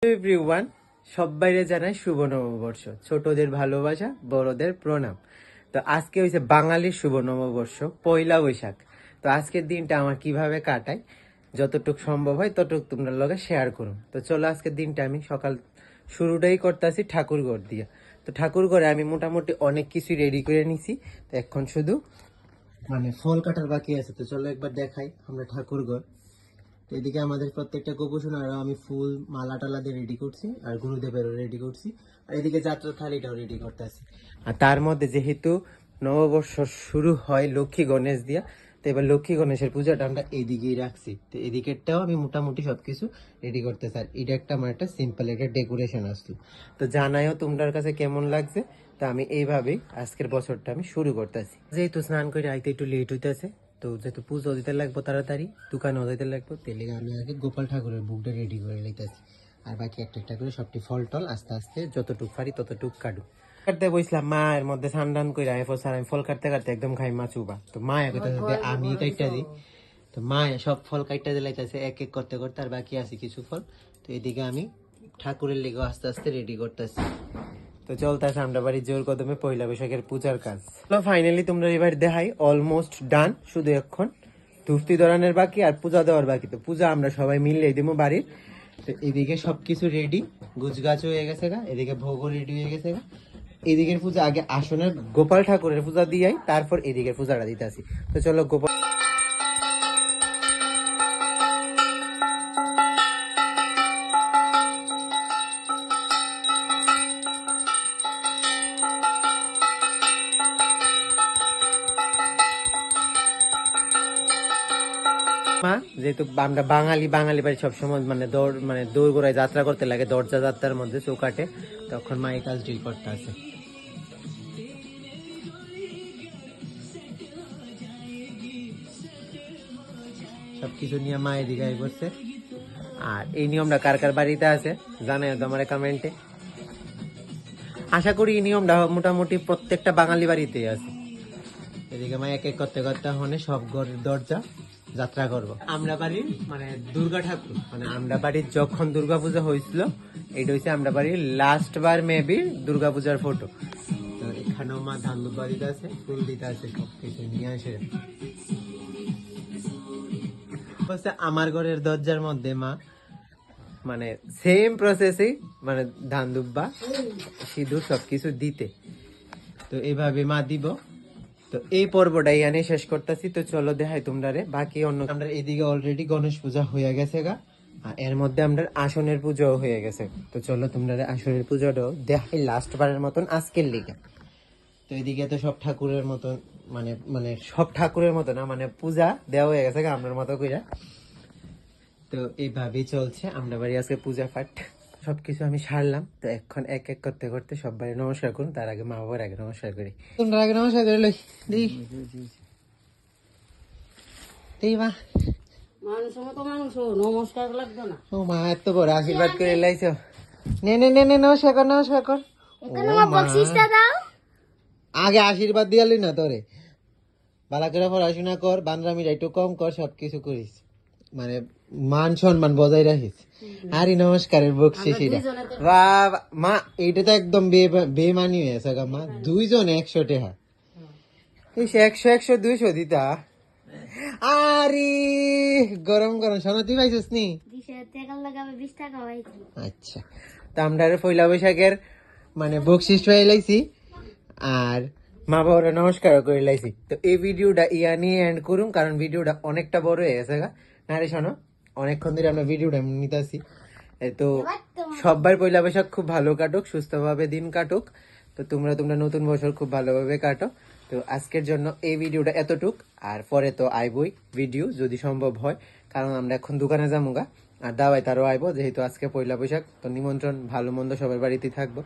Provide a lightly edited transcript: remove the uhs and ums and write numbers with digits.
Everyone, সবাইরে জানাই শুভ নববর্ষ। ছোটদের ভালোবাসা, বড়দের প্রণাম। তো আজকে হইছে বাঙালির শুভ নববর্ষ, পয়লা বৈশাখ। তো আজকের দিনটা আমার কিভাবে কাটাই, যতটুক সম্ভব হয় ততটুক তোমরা লগে শেয়ার করুন। তো চলো, আজকের দিনটা আমি সকাল শুরুটাই করতেছি ঠাকুরঘর দিয়ে। তো ঠাকুরঘরে আমি মোটামুটি অনেক কিছু রেডি করে নিছি। তো এখন শুধু ফল কাটার বাকি আছে। তো চলো একবার দেখাই আমরা ঠাকুরঘর। তো এদিকে আমাদের প্রত্যেকটা গোপুসোনারও আমি ফুল মালা টালা দিয়ে রেডি করছি, আর গুরুদেবেরও রেডি করছি, আর এদিকে যাত্রা থালিটাও রেডি করতেছি। আর তার মধ্যে যেহেতু নববর্ষ শুরু হয় লক্ষ্মী গণেশ দিয়া, তো এবার লক্ষ্মী গণেশের পূজাটা আমরা এদিকেই রাখছি। তো এদিকেরটাও আমি মোটামুটি সবকিছু রেডি করতেছি। আর এটা একটা আমার একটা সিম্পল একটা ডেকোরেশন আসলো। তো জানাইও তোমার কাছে কেমন লাগছে। তো আমি এইভাবেই আজকের বছরটা আমি শুরু করতেছি। যেহেতু স্নান করে আইতে একটু লেট হইতেছে, তো যেহেতু পুজো দিতে লাগবো তাড়াতাড়ি, দোকানেও দিতে লাগবো, তেলে আমি আগে গোপাল ঠাকুরের বুকটা রেডি করে নিতেছি। আর বাকি একটা একটা করে সবটি ফল টল আস্তে আস্তে যতটুক পারি ততটুক কাটু। কাটতে বসলাম, মা এর মধ্যে সান্ডান করে এরপর স্যার আমি ফল কাটতে কাটতে একদম খাই মাছুবা। তো মা কইতাছে আমি কাইটা দিই। তো মা সব ফল কাইটা দিলাইতেছে এক এক করতে করতে, আর বাকি আছে কিছু ফল। তো এদিকে আমি ঠাকুরের লেগে আস্তে আস্তে রেডি করতেছি। তো চলতেছে আমরা বাড়ির জোর কদমে পয়লা বৈশাখের পূজার কাজ। ফাইনালি তোমরা এবার দেখাই অলমোস্ট ডান, শুধু এখন ধুফতি ধরানোর বাকি আর পূজা দেওয়ার বাকি। তো পূজা আমরা সবাই মিললে দিব বাড়ির। তো এদিকে সবকিছু রেডি, গুছগাছ হয়ে গেছে গা, এদিকে ভোগও রেডি হয়ে গেছে গা। এদিকের পূজা আগে আসনের গোপাল ঠাকুরের পূজা দিয়াই, তারপর এদিকের পূজাটা দিতে আসি। তো চলো গোপাল মা, যেহেতু আমরা বাঙালি বাঙালি বাড়ি সবসময় দৌড় গোড়ায় যাত্রা করতে লাগে, দরজা যাত্রার মধ্যে চৌকাটে, তখন মা এই কাজটাই করতে আছে। সবকিছু নিয়ে মা এদিকে বসছে। আর এই নিয়মটা কার কার বাড়িতে আছে জানাই তো আমার কমেন্টে। আশা করি এই নিয়মটা মোটামুটি প্রত্যেকটা বাঙালি বাড়িতেই আছে। এদিকে মা এক এক করতে করতে হনে সব ঘরের দরজা যাত্রা করব। আমরা বাড়ির দুর্গা ঠাকুর, আমরা বাড়ির যখন দুর্গাপূজা হয়েছিল, এটা হচ্ছে আমরা বাড়ির লাস্ট বার মেবি দুর্গাপূজার ফটো। তো এখানেও মা ধান দুব্বা দিতে আছে, ফুল দিতে আছে, সবকিছু নিয়ে আসে। আমার ঘরের দরজার মধ্যে মা সেম প্রসেসে ধান দুব্বা সিঁদুর সবকিছু দিতে। তো এইভাবে মা দিব। তো এই পর্বটা এখানে শেষ করতেছি। তো চলো দেখাই তোমরা বাকি অন্য। আমরা এদিকে অলরেডি গণেশ পূজা হয়ে গেছে গা, আর এর মধ্যে আমরা আসনের পুজোও হয়ে গেছে। তো চলো তোমরা আসনের পুজোটাও দেখাই লাস্ট বারের মতন আজকের লিগে। তো এদিকে তো সব ঠাকুরের মতন সব ঠাকুরের মতো না, পূজা দেওয়া হয়ে গেছে গা আমরার মতো কইরা। তো এইভাবেই চলছে আমরা বাড়ি আজকে পূজা পাঠ সবকিছু আমি সারলাম। তো এখন এক এক করতে করতে সবাই নমস্কার করুন, তার আগে মা বাবার আগে নমস্কার করি। তোমরা আগে নমস্কার করে লই দি দি মা। নমস্কার লাগবে না। ও মা, এত বড় আশীর্বাদ করে লাইছো। নে নে নে নে, নমস্কার কর নমস্কার কর। আগে আশীর্বাদ দিয়ালি না তোরে। বালা করে পড়াশোনা কর, বানরামিরা একটু কম কর, সবকিছু করিস, মান সম্মান বজায় রাখিস। আরে নমস্কারের বকশিস এটা। বাবা মা, এইটা তো একদম বেমানি হয়েছে গা মা। 2 জন 100 টাকা, 100 100 200 দিতা। আরে গরম গরম শোনা, তুই পাইছিস নি? আচ্ছা, তো আমরা পয়লা বৈশাখের বকশিস পেয়ে লাইছি, আর মা বাবারা নমস্কার করে লাইছি। তো এই ভিডিওটা ইয়া নিয়ে এন্ড করুন, কারণ ভিডিওটা অনেকটা বড় হয়ে গেছে গা। না রে শোনো, অনেকক্ষণ ধরে আমরা ভিডিওটা নিতেছি। তো সবার পয়লা বৈশাখ খুব ভালো কাটুক, সুস্থভাবে দিন কাটুক। তো তোমরা নতুন বছর খুব ভালোভাবে কাটো। তো আজকের জন্য এই ভিডিওটা এতটুক, আর পরে তো আইবই ভিডিও যদি সম্ভব হয়, কারণ আমরা এখন দোকানে যামুগা, আর দাওয়াই তারও আইবো, যেহেতু আজকে পয়লা বৈশাখ। তো নিমন্ত্রণ ভালো মন্দ সবার বাড়িতেই থাকবো।